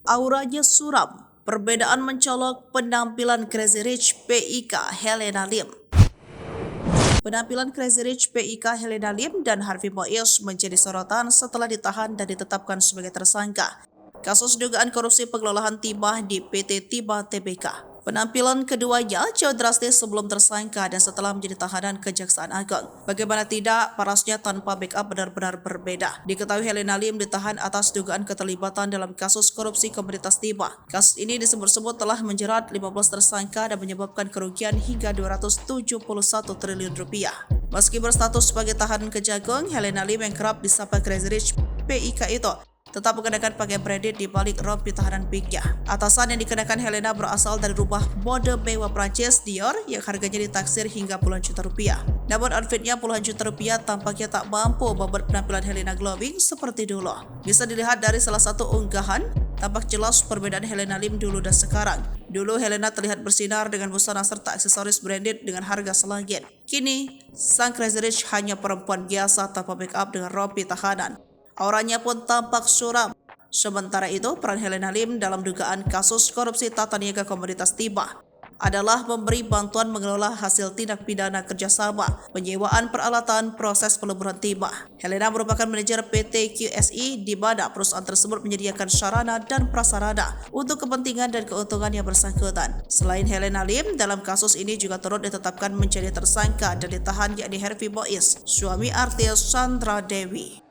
Auranya suram, perbedaan mencolok penampilan Crazy Rich PIK Helena Lim. Penampilan Crazy Rich PIK Helena Lim dan Harvey Mois menjadi sorotan setelah ditahan dan ditetapkan sebagai tersangka kasus dugaan korupsi pengelolaan timah di PT Timah Tbk. Penampilan keduanya jauh drastis sebelum tersangka dan setelah menjadi tahanan Kejaksaan Agung. Bagaimana tidak, parasnya tanpa backup benar-benar berbeda. Diketahui Helena Lim ditahan atas dugaan keterlibatan dalam kasus korupsi komoditas timah. Kasus ini disebut-sebut telah menjerat 15 tersangka dan menyebabkan kerugian hingga 271 triliun rupiah. Meski berstatus sebagai tahanan Kejagung, Helena Lim yang kerap disapa Crazy Rich PIK itu tetap mengenakan pakaian branded di balik rompi tahanan piknya. Atasan yang dikenakan Helena berasal dari rumah mode mewah Prancis Dior yang harganya ditaksir hingga puluhan juta rupiah. Namun outfitnya puluhan juta rupiah tampaknya tak mampu membuat penampilan Helena glowing seperti dulu. Bisa dilihat dari salah satu unggahan, tampak jelas perbedaan Helena Lim dulu dan sekarang. Dulu Helena terlihat bersinar dengan busana serta aksesoris branded dengan harga selangit. Kini, sang Crazy Rich hanya perempuan biasa tanpa make up dengan rompi tahanan. Auranya pun tampak suram. Sementara itu, peran Helena Lim dalam dugaan kasus korupsi tata niaga komoditas timah adalah memberi bantuan mengelola hasil tindak pidana kerjasama penyewaan peralatan proses peleburan timah. Helena merupakan manajer PT QSI di mana perusahaan tersebut menyediakan sarana dan prasarana untuk kepentingan dan keuntungan yang bersangkutan. Selain Helena Lim, dalam kasus ini juga turut ditetapkan menjadi tersangka dan ditahan yakni Harvey Mois, suami artis Sandra Dewi.